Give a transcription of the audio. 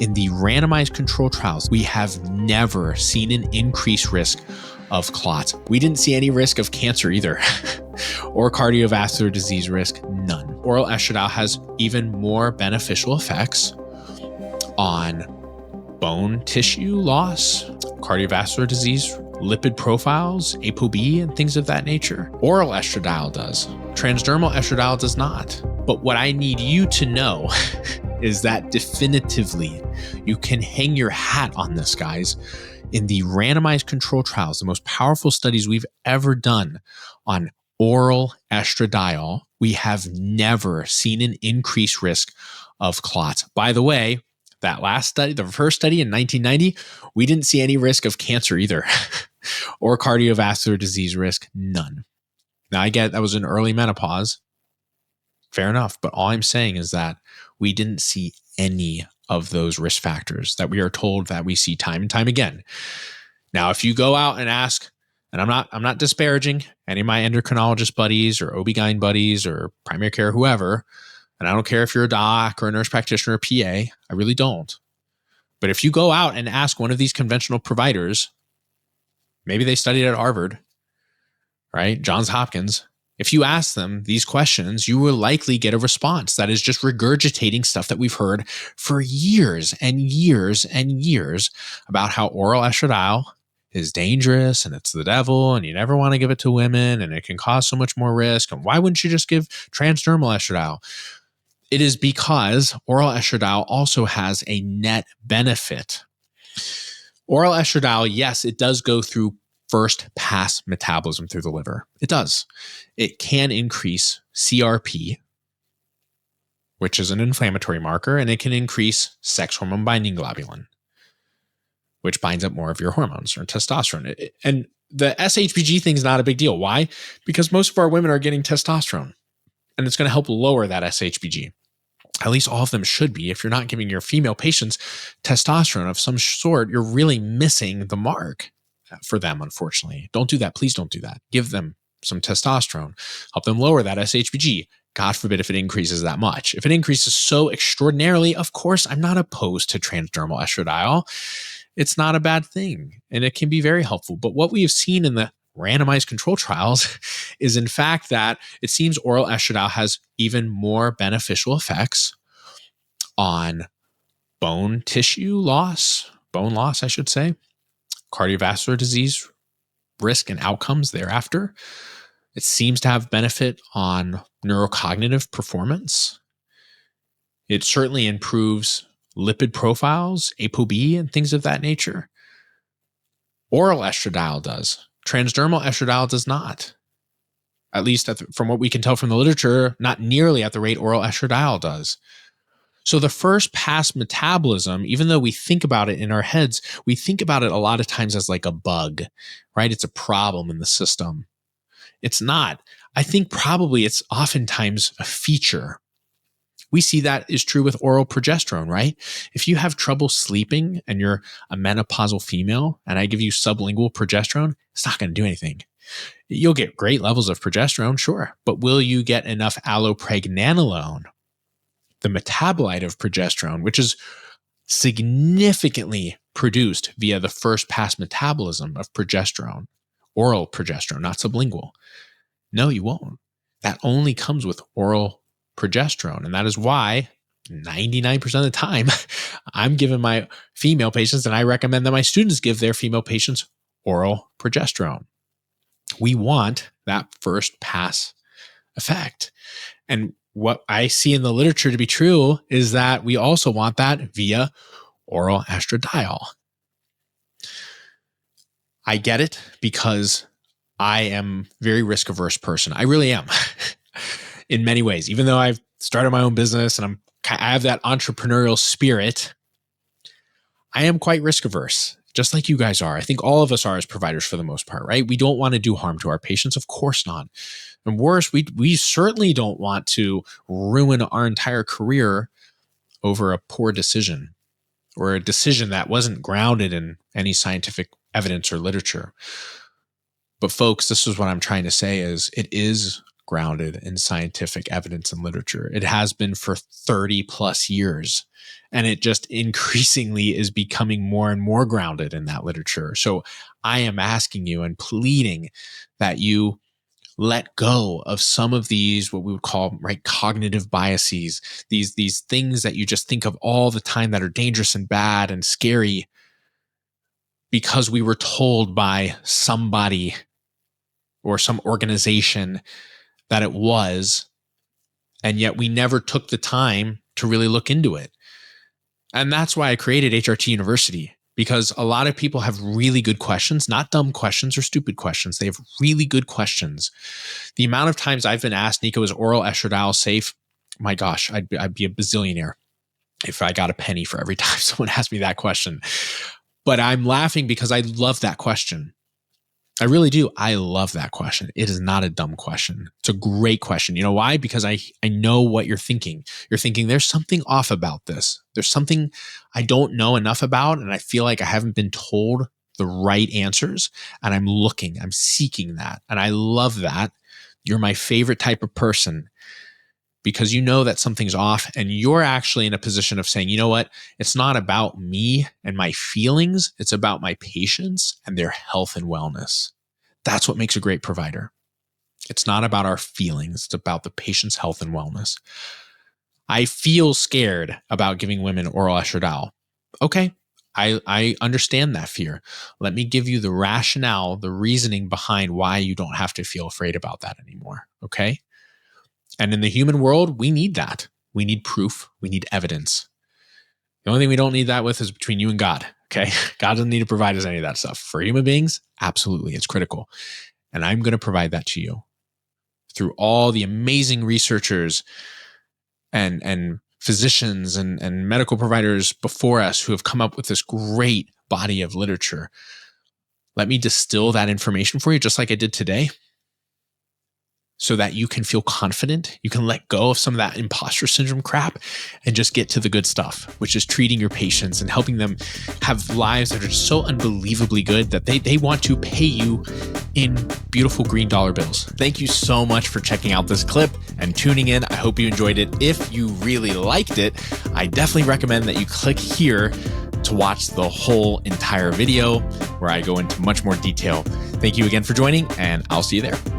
In the randomized control trials, we have never seen an increased risk of clots. We didn't see any risk of cancer either, or cardiovascular disease risk, none. Oral estradiol has even more beneficial effects on bone tissue loss, cardiovascular disease, lipid profiles, ApoB, and things of that nature. Oral estradiol does. Transdermal estradiol does not. But what I need you to know is that definitively you can hang your hat on this, guys. In the randomized control trials, the most powerful studies we've ever done on oral estradiol, we have never seen an increased risk of clots. By the way, that last study, the first study in 1990, we didn't see any risk of cancer either, or cardiovascular disease risk, none. Now I get that was in early menopause. Fair enough. But all I'm saying is that we didn't see any of those risk factors that we are told that we see time and time again. Now, if you go out and ask, and I'm not disparaging any of my endocrinologist buddies or OB-GYN buddies or primary care, whoever, and I don't care if you're a doc or a nurse practitioner or PA, I really don't. But if you go out and ask one of these conventional providers, maybe they studied at Harvard, right? Johns Hopkins. If you ask them these questions, you will likely get a response that is just regurgitating stuff that we've heard for years and years and years about how oral estradiol is dangerous and it's the devil and you never want to give it to women and it can cause so much more risk. And why wouldn't you just give transdermal estradiol? It is because oral estradiol also has a net benefit. Oral estradiol, yes, it does go through first pass metabolism through the liver. It does. It can increase CRP, which is an inflammatory marker, and it can increase sex hormone binding globulin, which binds up more of your hormones or testosterone. And the SHBG thing is not a big deal. Why? Because most of our women are getting testosterone, and it's going to help lower that SHBG. At least all of them should be. If you're not giving your female patients testosterone of some sort, you're really missing the mark for them, unfortunately. Don't do that. Please don't do that. Give them some testosterone. Help them lower that SHBG. God forbid if it increases that much. If it increases so extraordinarily, of course, I'm not opposed to transdermal estradiol. It's not a bad thing, and it can be very helpful. But what we have seen in the randomized control trials is, in fact, that it seems oral estradiol has even more beneficial effects on bone tissue loss, bone loss, I should say, cardiovascular disease risk and outcomes thereafter. It seems to have benefit on neurocognitive performance. It certainly improves lipid profiles, ApoB, and things of that nature. Oral estradiol does. Transdermal estradiol does not. At least from what we can tell from the literature, not nearly at the rate oral estradiol does. So the first pass metabolism, even though we think about it in our heads, we think about it a lot of times as like a bug, right? It's a problem in the system. It's not. I think probably it's oftentimes a feature. We see that is true with oral progesterone, right? If you have trouble sleeping and you're a menopausal female and I give you sublingual progesterone, it's not going to do anything. You'll get great levels of progesterone, sure, but will you get enough allopregnanolone, the metabolite of progesterone, which is significantly produced via the first pass metabolism of progesterone, oral progesterone, not sublingual? No, you won't. That only comes with oral progesterone. And that is why 99% of the time I'm giving my female patients, and I recommend that my students give their female patients oral progesterone. We want that first pass effect. And what I see in the literature to be true is that we also want that via oral estradiol. I get it because I am a very risk averse person. I really am in many ways. Even though I've started my own business and I have that entrepreneurial spirit, I am quite risk averse, just like you guys are. I think all of us are as providers for the most part, right? We don't want to do harm to our patients. Of course not. And worse, we certainly don't want to ruin our entire career over a poor decision or a decision that wasn't grounded in any scientific evidence or literature. But folks, this is what I'm trying to say is it is grounded in scientific evidence and literature. It has been for 30 plus years. And it just increasingly is becoming more and more grounded in that literature. So I am asking you and pleading that you let go of some of these, what we would call, right, cognitive biases, these things that you just think of all the time that are dangerous and bad and scary because we were told by somebody or some organization that it was, and yet we never took the time to really look into it. And that's why I created HRT University, because a lot of people have really good questions, not dumb questions or stupid questions. They have really good questions. The amount of times I've been asked, Nico, is oral estradiol safe? My gosh, I'd be a bazillionaire if I got a penny for every time someone asked me that question. But I'm laughing because I love that question. I really do. I love that question. It is not a dumb question. It's a great question. You know why? Because I know what you're thinking. You're thinking there's something off about this. There's something I don't know enough about, and I feel like I haven't been told the right answers, and I'm seeking that. And I love that. You're my favorite type of person because you know that something's off, and you're actually in a position of saying, you know what? It's not about me and my feelings. It's about my patients and their health and wellness. That's what makes a great provider. It's not about our feelings. It's about the patient's health and wellness. I feel scared about giving women oral estradiol. Okay, I understand that fear. Let me give you the rationale, the reasoning behind why you don't have to feel afraid about that anymore. Okay? And in the human world, we need that. We need proof. We need evidence. The only thing we don't need that with is between you and God. Okay. God doesn't need to provide us any of that stuff. For human beings, absolutely. It's critical. And I'm going to provide that to you through all the amazing researchers and physicians and medical providers before us who have come up with this great body of literature. Let me distill that information for you, just like I did today, so that you can feel confident. You can let go of some of that imposter syndrome crap and just get to the good stuff, which is treating your patients and helping them have lives that are just so unbelievably good that they want to pay you in beautiful green dollar bills. Thank you so much for checking out this clip and tuning in. I hope you enjoyed it. If you really liked it, I definitely recommend that you click here to watch the whole entire video where I go into much more detail. Thank you again for joining, and I'll see you there.